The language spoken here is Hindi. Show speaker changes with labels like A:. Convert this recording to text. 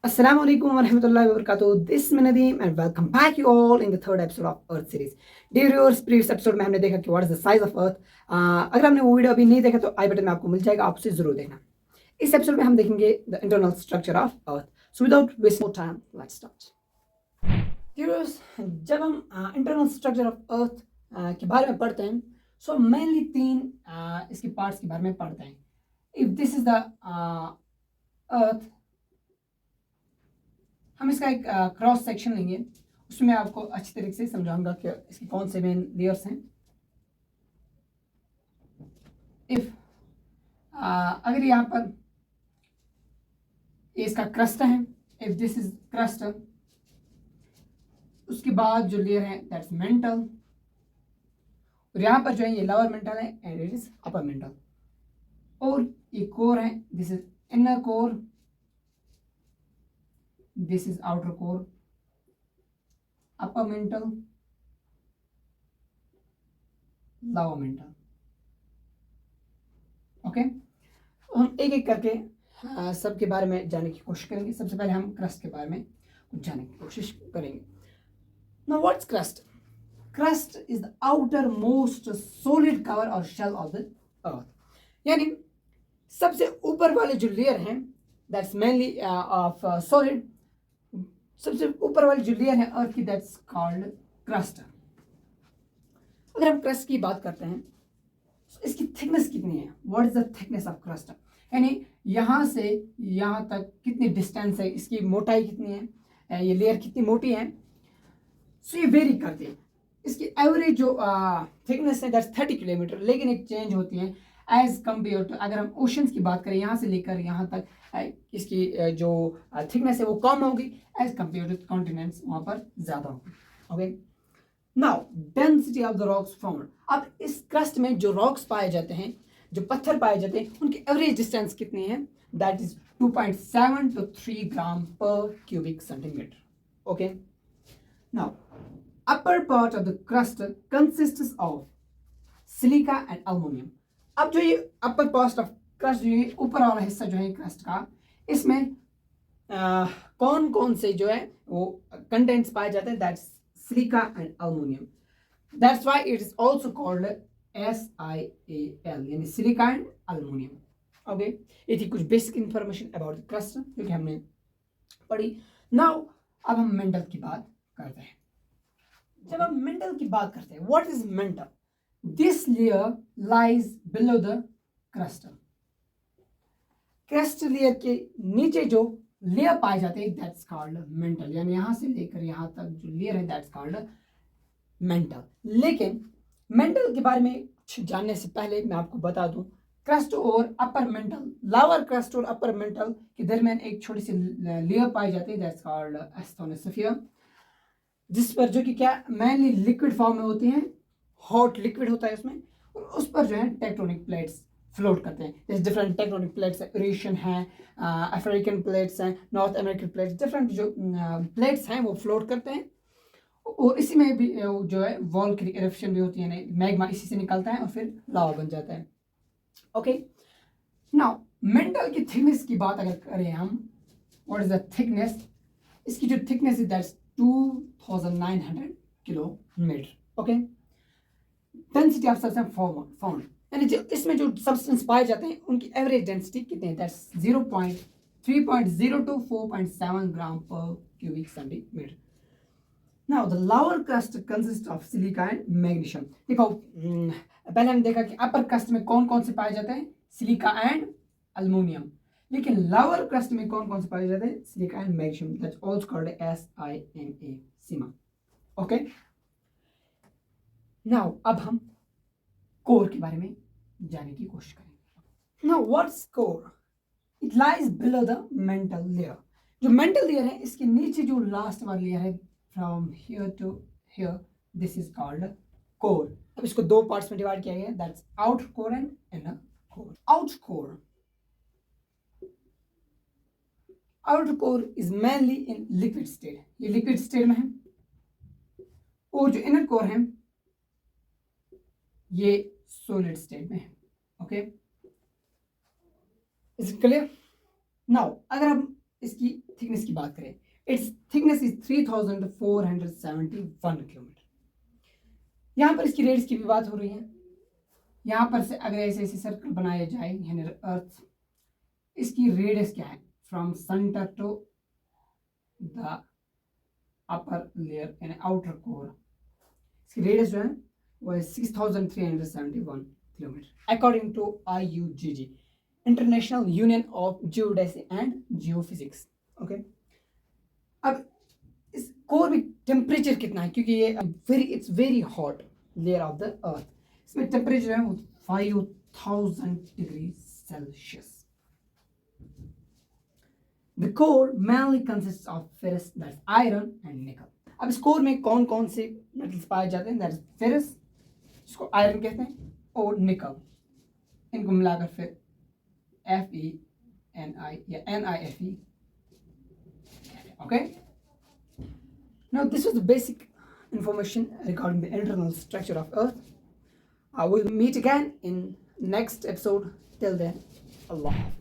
A: Assalamu alaikum wa rahmatullahi wa barakatuh. This is Nadeem and welcome back you all in the third episode of Earth series. Dear viewers, previous episode में हमने देखा कि what is the size of Earth. अगर आपने वो वीडियो अभी नहीं देखा तो आई बटन में आपको मिल जाएगा, आप उसे जरूर देखना. इस एपिसोड में हम देखेंगे the internal structure of Earth. So without wasting more time, let's start. Dear viewers, जब हम internal structure of Earth के बारे में पढ़ते हैं, so mainly तीन इसके parts के बारे में पढ़ते हैं. If this is the Earth, हम इसका एक क्रॉस सेक्शन लेंगे, उसमें आपको अच्छी तरीके से समझाऊंगा कि इसके कौन से मेन लेयर्स हैं. इफ अगर यहाँ पर ये इसका क्रस्ट है, इफ दिस इज क्रस्ट, उसके बाद जो लेयर है दैट्स मेंटल, और यहाँ पर जो है ये लोअर मेंटल है and it is upper mantle, और ये कोर है, this is inner core, this is outer core, upper mental, lower mental. Okay, हम एक एक करके सबके बारे में जानने की कोशिश करेंगे. सबसे पहले हम क्रस्ट के बारे में कुछ जानने की कोशिश करेंगे. Now what's crust? Crust is the outer most solid cover और शेल ऑफ द अर्थ. यानी सबसे ऊपर वाले जो लेयर हैं दैट्स मेनली ऑफ सॉलिड, सबसे ऊपर वाली जो लेयर है अर्थ की दैट्स कॉल्ड क्रस्ट. अगर हम क्रस्ट की बात करते हैं तो इसकी थिकनेस कितनी है? What is the thickness of crust? यानी यहाँ से यहाँ तक कितनी डिस्टेंस है, इसकी मोटाई कितनी है, ये लेयर कितनी मोटी है. सो ये वेरी करती है. इसकी एवरेज जो थिकनेस है दैट्स 30 किलोमीटर, लेकिन एक चेंज होती है एज कम्पेयर टू, अगर हम ओशंस की बात करें यहाँ से लेकर यहाँ तक इसकी जो थिकनेस है वो कम होगी एज कम्पेयर टू कॉन्टिनेंट्स, वहाँ पर ज़्यादा होगी. Okay, now density of the rocks found. अब इस क्रस्ट में जो रॉक्स पाए जाते हैं, जो पत्थर पाए जाते हैं, उनकी एवरेज डिस्टेंस कितनी है? दैट इज 2.7 to 3 ग्राम पर cubic centimetre. Okay, now upper part of the crust consists of silica and aluminum. अब जो ये upper part of crust, जो ये ऊपर वाला हिस्सा जो है क्रस्ट का, इसमें कौन कौन से जो है वो कंटेंट्स पाए जाते हैं? That's silica and aluminium. That's why it is also called SiAl, यानी सिलिका एंड अल्युमिनियम. ओके, ये थी कुछ basic information about the crust जो कि हमने पढ़ी. नाउ अब हम मेंटल की बात करते हैं. जब हम मेंटल की बात करते हैं, what is mental? This layer lies below the crust. Crust layer के नीचे जो लेयर पाए जाते हैं दैट्स कॉल्ड मेंटल. यानी यहाँ से लेकर यहाँ तक जो लेयर है दैट्स कॉल्ड मेंटल. लेकिन मेंटल के बारे में जानने से पहले मैं आपको बता दूं, क्रस्ट और अपर मेंटल, लोअर क्रस्ट और अपर मेंटल के दरमियान एक छोटी सी लेयर पाई जाती है दैट्स कॉल्ड एस्थोनोस्फीयर, जिस पर जो कि क्या मेनली लिक्विड फॉर्म में होती हैं, हॉट लिक्विड होता है उसमें, और उस पर जो है टेक्टोनिक प्लेट्स फ्लोट करते हैं. जैसे डिफरेंट टेक्टोनिक प्लेट्स है, यूरेशियन है, अफ्रीकन प्लेट्स हैं, नॉर्थ अमेरिकन प्लेट्स, डिफरेंट जो प्लेट्स हैं वो फ्लोट करते हैं. और इसी में भी जो है वॉल्केनिक इरप्शन भी होती है, मैग्मा इसी से निकलता है और फिर लावा बन जाता है. ओके, नाउ मेंटल की थिकनेस की बात अगर करें हम, व्हाट इज द थिकनेस? इसकी जो thickness is that's 2900 kilometre. Okay, density of substance found, यानी जो इसमें जो सब्सटेंस पाए जाते हैं उनकी एवरेज डेंसिटी कितनी है? दैट्स 3.0 to 4.7 ग्राम पर cubic centimetre. Now the lower crust consist of silica and magnesium. देखो, पहले हमने देखा कि अपर क्रस्ट में कौन कौन से पाए जाते हैं? Silica and aluminium. लेकिन लोअर क्रस्ट में कौन कौन से पाए जाते हैं? Silica and magnesium. That's also called SiMa, Seema. Okay, now अब हम कोर के बारे में जानने की कोशिश करेंगे. Now what's core? It lies below the mantle layer. जो मेंटल लेयर है इसके नीचे जो लास्ट वाली लेयर है from here to here, this is called core. अब इसको दो पार्ट्स में डिवाइड किया गया है, that's outer core and inner core. Outer core is mainly in liquid state, ये लिक्विड स्टेट में है. और जो इनर कोर है ये सॉलिड स्टेट में है. Okay, is it clear? Now अगर हम इसकी थिकनेस की बात करें, इट्स थिकनेस इज 3471 किलोमीटर। यहाँ पर इसकी रेडियस की भी बात हो रही है। यहाँ पर से अगर ऐसे ऐसे सर्कल बनाया जाए यानी अर्थ, इसकी रेडियस क्या है from centre to the upper layer यानी आउटर कोर, इसकी रेडियस जो है वो है 6371 kilometre according to IUGG, international union of geodesy and geophysics. Okay, अब इस कोर में टेम्परेचर कितना है, क्योंकि ये it's very hot layer of the earth, इसमें टेम्परेचर है वो 5000 degree Celsius. The core mainly consists of ferrous, that's iron and nickel. अब इस कोर में कौन कौन से मेटल्स पाए जाते हैं, दैट्स फेरस, इसको आयरन कहते हैं, और निकल, इनको मिलाकर फिर FeNi या NiFe। Okay, now this was the basic information regarding the internal structure of Earth. I will meet again in next episode. Till then, Allah Hafiz.